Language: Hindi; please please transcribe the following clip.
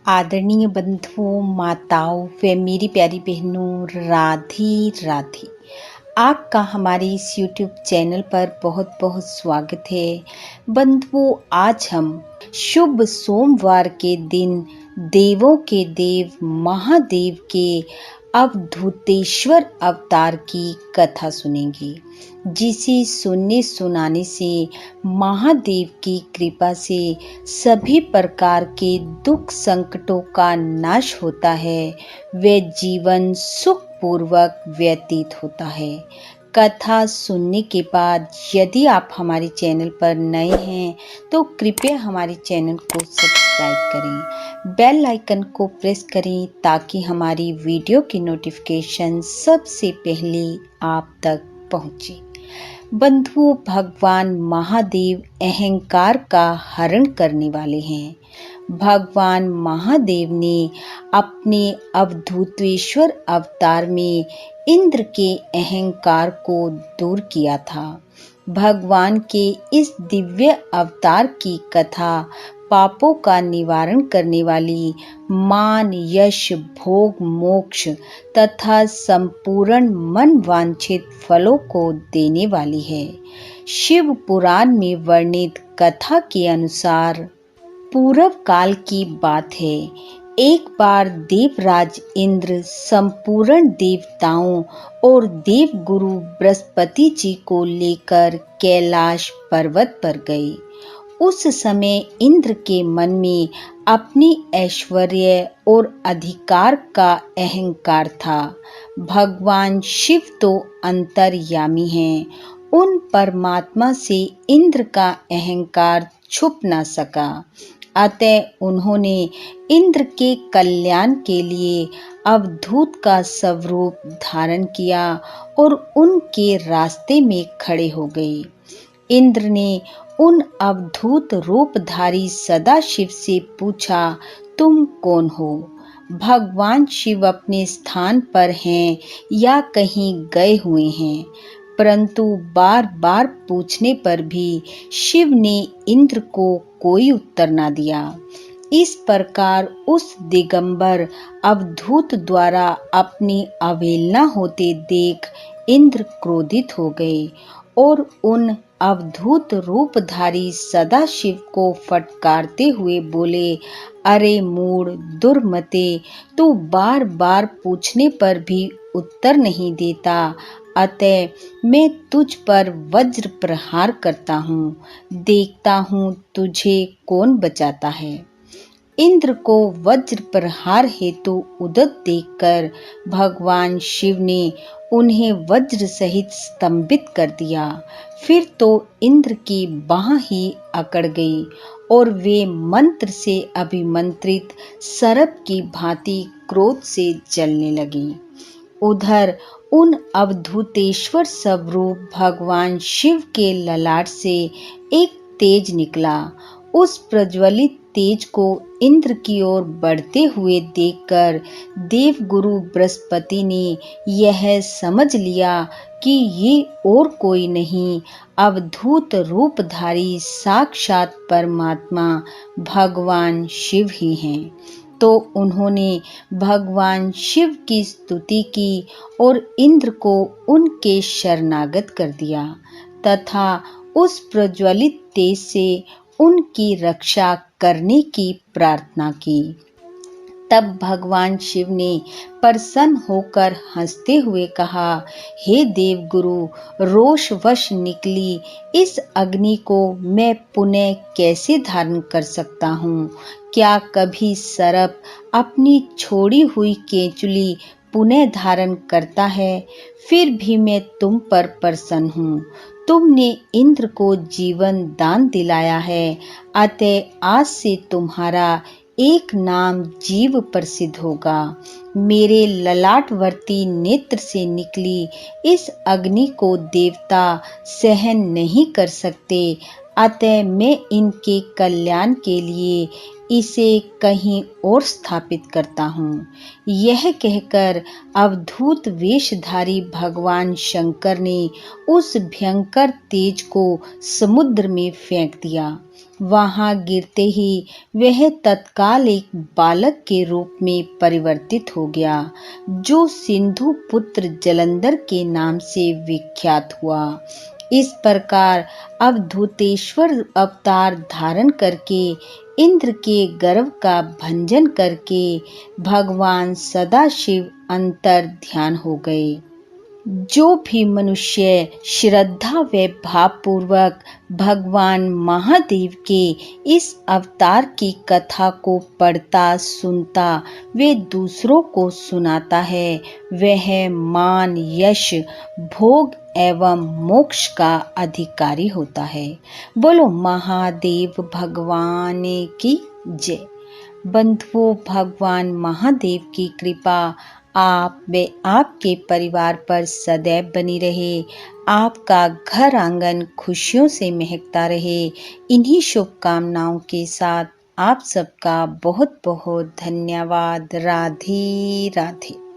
आदरणीय बंधुओं, माताओं व मेरी प्यारी बहनों, राधे राधे। आपका हमारे इस YouTube चैनल पर बहुत बहुत स्वागत है। बंधुओं, आज हम शुभ सोमवार के दिन देवों के देव महादेव के अवधूतेश्वर अवतार की कथा सुनेंगे, जिसे सुनने सुनाने से महादेव की कृपा से सभी प्रकार के दुख संकटों का नाश होता है व जीवन सुखपूर्वक व्यतीत होता है। कथा सुनने के बाद यदि आप हमारे चैनल पर नए हैं तो कृपया हमारे चैनल को सब्सक्राइब करें, बेल आइकन को प्रेस करें ताकि हमारी वीडियो की नोटिफिकेशन सबसे पहले आप तक पहुंचे। बंधुओं, भगवान महादेव अहंकार का हरण करने वाले हैं। भगवान महादेव ने अपने अवधूतेश्वर अवतार में इंद्र के अहंकार को दूर किया था। भगवान के इस दिव्य अवतार की कथा पापों का निवारण करने वाली, मान यश भोग मोक्ष तथा संपूर्ण मन वांछित फलों को देने वाली है। शिव पुराण में वर्णित कथा के अनुसार पूर्व काल की बात है। एक बार देवराज इंद्र संपूर्ण देवताओं और देवगुरु बृहस्पति जी को लेकर कैलाश पर्वत पर गए। उस समय इंद्र के मन में अपनी ऐश्वर्य और अधिकार का अहंकार था। भगवान शिव तो अंतर्यामी हैं, उन परमात्मा से इंद्र का अहंकार छुप न सका। अतः उन्होंने इंद्र के कल्याण के लिए अवधूत का स्वरूप धारण किया और उनके रास्ते में खड़े हो गए। इंद्र ने उन अवधूत रूपधारी सदाशिव से पूछा, तुम कौन हो? भगवान शिव अपने स्थान पर हैं या कहीं गए हुए हैं? परंतु बार बार पूछने पर भी शिव ने इंद्र को कोई उत्तर न दिया। इस प्रकार उस दिगंबर अवधूत द्वारा अपनी अवहेलना होते देख इंद्र क्रोधित हो गए और उन अवधूत रूपधारी सदाशिव को फटकारते हुए बोले, अरे मूढ़ दुर्मते, तू बार बार पूछने पर भी उत्तर नहीं देता, अतः मैं तुझ पर वज्र प्रहार करता हूँ, देखता हूँ तुझे कौन बचाता है। इंद्र को वज्र प्रहार हेतु उद्यत देखकर भगवान शिव ने उन्हें वज्र सहित स्तंभित कर दिया। फिर तो इंद्र की बाह ही अकड़ गई और वे मंत्र से अभिमंत्रित सर्प की भांति क्रोध से जलने लगी। उधर उन अवधूतेश्वर स्वरूप भगवान शिव के ललाट से एक तेज निकला। उस प्रज्वलित तेज को इंद्र की ओर बढ़ते हुए देखकर देवगुरु बृहस्पति ने यह समझ लिया कि ये और कोई नहीं, अवधूत रूपधारी साक्षात परमात्मा भगवान शिव ही हैं। तो उन्होंने भगवान शिव की स्तुति की और इंद्र को उनके शरणागत कर दिया तथा उस प्रज्वलित तेज से उनकी रक्षा करने की प्रार्थना की। तब भगवान शिव ने प्रसन्न होकर हंसते हुए कहा, हे देवगुरु, रोषवश निकली इस अग्नि को मैं पुनः कैसे धारण कर सकता हूँ? क्या कभी सर्प अपनी छोड़ी हुई केंचुली पुनः धारण करता है? फिर भी मैं तुम पर प्रसन्न हूँ। तुमने इंद्र को जीवन दान दिलाया है, अतः आज से तुम्हारा एक नाम जीव प्रसिद्ध होगा। मेरे ललाटवर्ती नेत्र से निकली इस अग्नि को देवता सहन नहीं कर सकते, अतः मैं इनके कल्याण के लिए इसे कहीं और स्थापित करता हूँ। यह कहकर अवधूत वेशधारी भगवान शंकर ने उस भयंकर तेज को समुद्र में फेंक दिया। वहां गिरते ही वह तत्काल एक बालक के रूप में परिवर्तित हो गया, जो सिंधु पुत्र जलंधर के नाम से विख्यात हुआ। इस प्रकार अवधूतेश्वर अवतार धारण करके इंद्र के गर्व का भंजन करके भगवान सदाशिव अंतर ध्यान हो गए। जो भी मनुष्य श्रद्धा व भावपूर्वक भगवान महादेव के इस अवतार की कथा को पढ़ता सुनता वे दूसरों को सुनाता है, वह मान यश भोग एवं मोक्ष का अधिकारी होता है। बोलो महादेव भगवान की जय। बंधुओं, भगवान महादेव की कृपा आप व आपके परिवार पर सदैव बनी रहे। आपका घर आंगन खुशियों से महकता रहे। इन्हीं शुभकामनाओं के साथ आप सबका बहुत बहुत धन्यवाद। राधे राधे।